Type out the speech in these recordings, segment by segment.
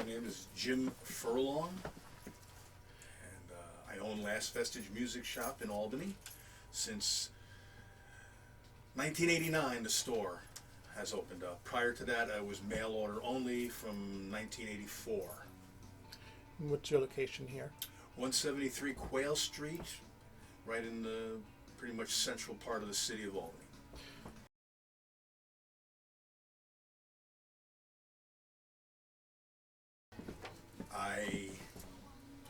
My name is Jim Furlong, and I own Last Vestige Music Shop in Albany. Since 1989, the store has opened up. Prior to that, I was mail order only from 1984. What's your location here? 173 Quail Street, right in the pretty much central part of the city of Albany. I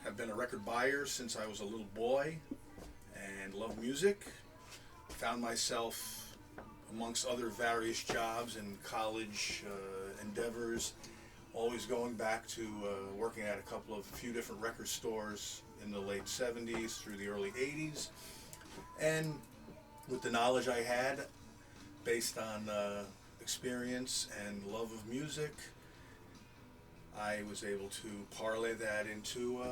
have been a record buyer since I was a little boy and love music. Found myself amongst other various jobs and college endeavors, always going back to working at a few different record stores in the late 70s through the early 80s. And with the knowledge I had based on experience and love of music, I was able to parlay that into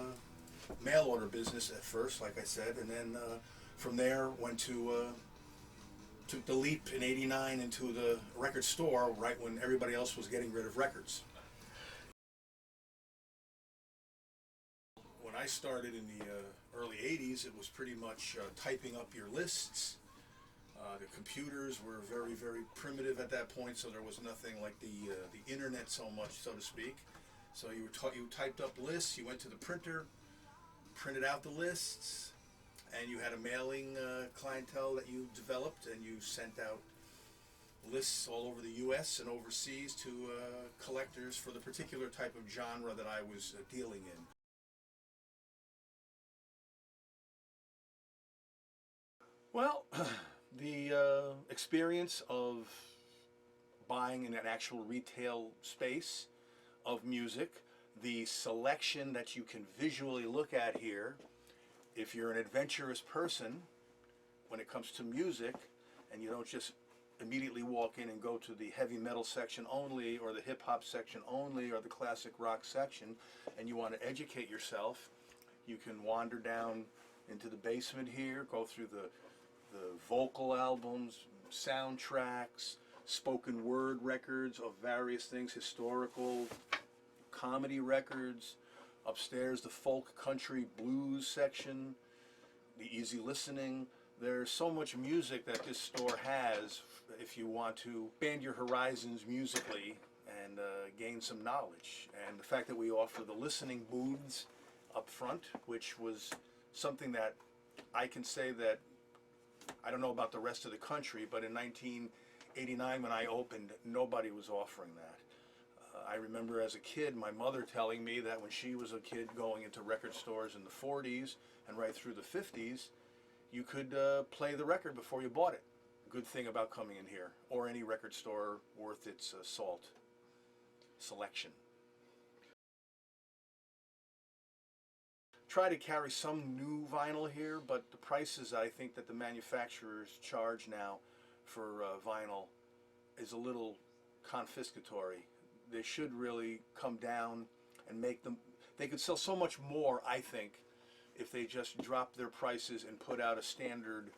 mail order business at first, like I said, and then from there took the leap in '89 into the record store right when everybody else was getting rid of records. When I started in the early '80s, it was pretty much typing up your lists. The computers were very, very primitive at that point, so there was nothing like the internet so much, so to speak. So you typed up lists, you went to the printer, printed out the lists, and you had a mailing clientele that you developed, and you sent out lists all over the U.S. and overseas to collectors for the particular type of genre that I was dealing in. Well, the experience of buying in an actual retail space of music, the selection that you can visually look at here, if you're an adventurous person when it comes to music and you don't just immediately walk in and go to the heavy metal section only or the hip hop section only or the classic rock section, and you want to educate yourself, you can wander down into the basement here, go through the vocal albums, soundtracks, spoken word records of various things, historical, comedy records. Upstairs, the folk, country, blues section, the easy listening. There's so much music that this store has if you want to expand your horizons musically and gain some knowledge. And the fact that we offer the listening booths up front, which was something that I can say that I don't know about the rest of the country, but in 1989 when I opened, nobody was offering that. I remember as a kid my mother telling me that when she was a kid going into record stores in the 40s and right through the 50s, you could play the record before you bought it. Good thing about coming in here, or any record store worth its salt. Selection. Try to carry some new vinyl here, but the prices I think that the manufacturers charge now for vinyl is a little confiscatory. They should really come down and make them, they could sell so much more, I think, if they just dropped their prices and put out a standard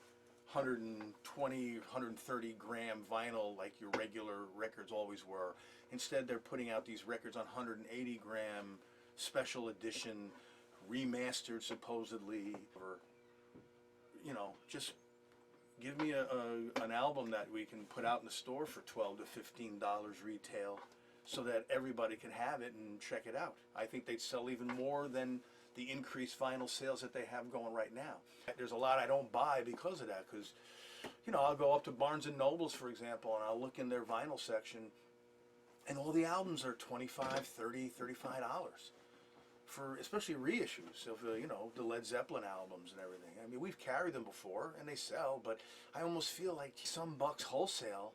120, 130 gram vinyl like your regular records always were. Instead, they're putting out these records on 180 gram special edition, remastered supposedly, or, you know, just give me an album that we can put out in the store for $12 to $15 retail so that everybody can have it and check it out. I think they'd sell even more than the increased vinyl sales that they have going right now. There's a lot I don't buy because of that, because, you know, I'll go up to Barnes & Nobles, for example, and I'll look in their vinyl section, and all the albums are $25, $30, $35 for especially reissues of you know, the Led Zeppelin albums and everything. I mean, we've carried them before and they sell, but I almost feel like some bucks wholesale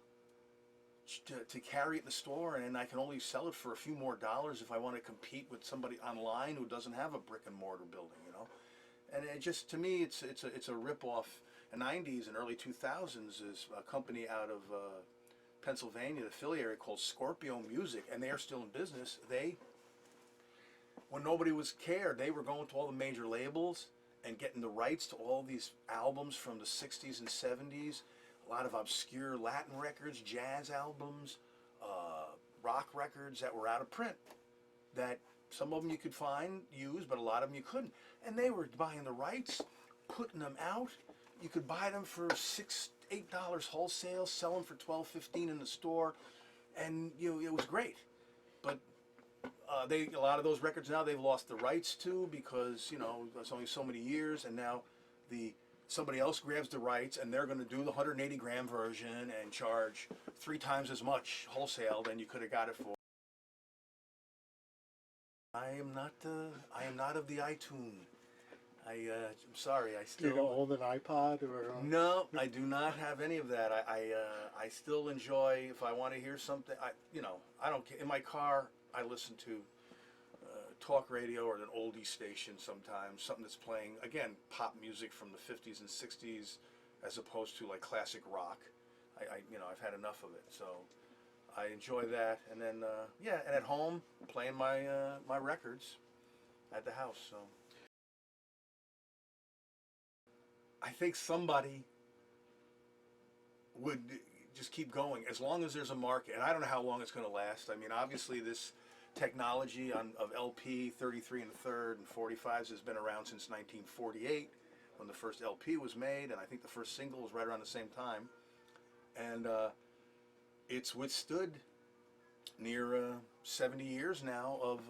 to carry it in the store, and I can only sell it for a few more dollars if I want to compete with somebody online who doesn't have a brick and mortar building, you know. And it just, to me, it's a rip-off. In the 90s and early 2000s is a company out of Pennsylvania, the Philly area, called Scorpio Music, and they are still in business. They, when nobody was cared, they were going to all the major labels and getting the rights to all these albums from the 60s and 70s, a lot of obscure Latin records, jazz albums, rock records that were out of print, that some of them you could find used, but a lot of them you couldn't. And they were buying the rights, putting them out. You could buy them for $6, $8 wholesale, sell them for $12, $15 in the store, and it was great. But a lot of those records now they've lost the rights to, because it's only so many years, and now somebody else grabs the rights, and they're going to do the 180 gram version and charge 3 times as much wholesale than you could have got it for. I am not of the iTunes. I'm sorry. Do you own an iPod or? No, I do not have any of that. I still enjoy, if I want to hear something. I don't care. In my car, I listen to talk radio or an oldie station sometimes. Something that's playing, again, pop music from the 50s and 60s, as opposed to like classic rock. I've had enough of it. So I enjoy that. And then and at home playing my records at the house. So. I think somebody would just keep going as long as there's a market, and I don't know how long it's going to last. I mean, obviously this technology of LP 33 1/3 and 45s has been around since 1948, when the first LP was made, and I think the first single was right around the same time, and it's withstood near 70 years now of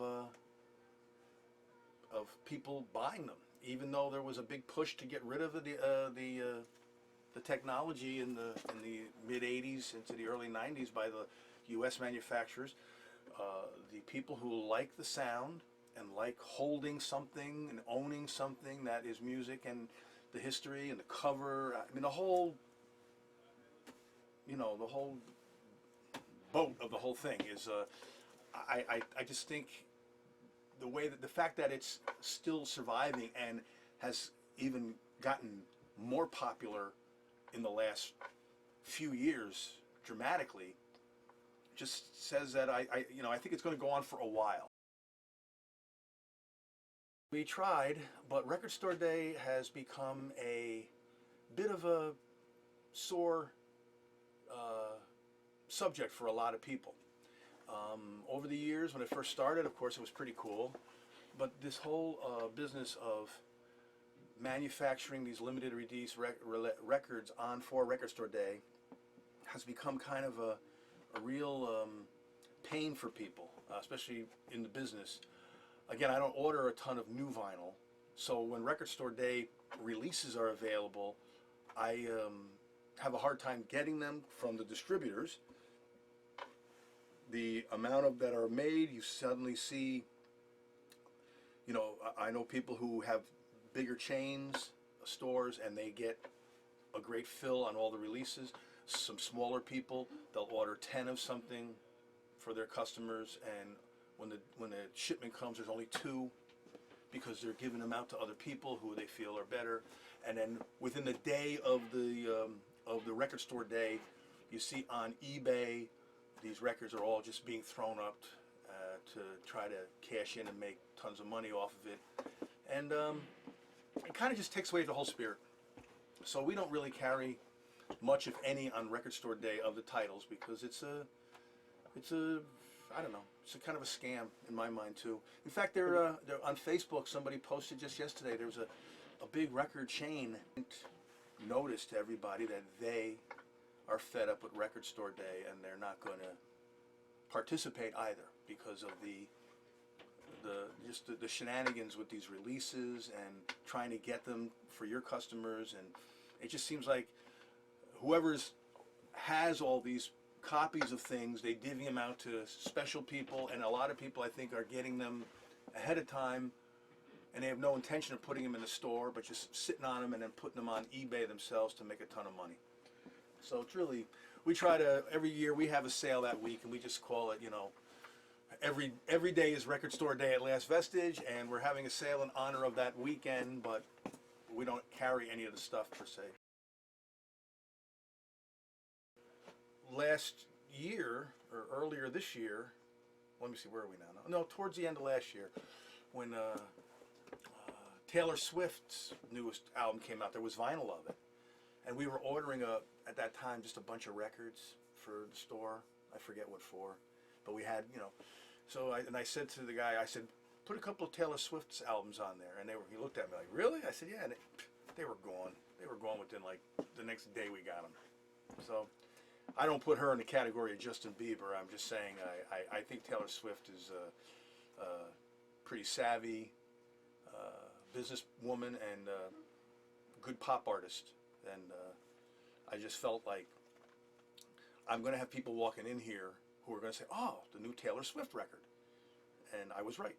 people buying them. Even though there was a big push to get rid of the technology in the mid 80s into the early 90s by the U.S. manufacturers, the people who like the sound and like holding something and owning something that is music and the history and the cover, I mean the whole boat of the whole thing is I just think the fact that it's still surviving and has even gotten more popular in the last few years dramatically just says that I think it's going to go on for a while. We tried, but Record Store Day has become a bit of a sore subject for a lot of people. Over the years, when it first started, of course, it was pretty cool. But this whole business of manufacturing these limited release records for Record Store Day has become kind of a real pain for people, especially in the business. Again, I don't order a ton of new vinyl, so when Record Store Day releases are available, I have a hard time getting them from the distributors. The amount of that are made, you suddenly see, I know people who have bigger chains, stores, and they get a great fill on all the releases. Some smaller people, they'll order 10 of something for their customers, and when the shipment comes, there's only 2 because they're giving them out to other people who they feel are better. And then within the day of the Record Store Day, you see on eBay, these records are all just being thrown up to try to cash in and make tons of money off of it. And it kind of just takes away the whole spirit. So we don't really carry much, if any, on Record Store Day of the titles, because it's a I don't know, it's a kind of a scam in my mind too. In fact, they're on Facebook, somebody posted just yesterday, there was a big record chain noticed to everybody that they are fed up with Record Store Day and they're not going to participate either because of the shenanigans with these releases and trying to get them for your customers. And it just seems like whoever's has all these copies of things, they divvy them out to special people, and a lot of people I think are getting them ahead of time, and they have no intention of putting them in the store, but just sitting on them and then putting them on eBay themselves to make a ton of money. So it's really, we try to, every year we have a sale that week, and we just call it, every day is Record Store Day at Last Vestige, and we're having a sale in honor of that weekend, but we don't carry any of the stuff per se. Last year, or earlier this year, let me see, where are we now? No, towards the end of last year, when Taylor Swift's newest album came out, there was vinyl of it. And we were ordering, at that time, just a bunch of records for the store. I forget what for. But we had, so I said to the guy, I said, put a couple of Taylor Swift's albums on there, and he looked at me like, really? I said, yeah, and they were gone. They were gone within like the next day we got them. So I don't put her in the category of Justin Bieber. I'm just saying I think Taylor Swift is a pretty savvy businesswoman and good pop artist, and I just felt like I'm going to have people walking in here who are going to say, oh, the new Taylor Swift record. And I was right.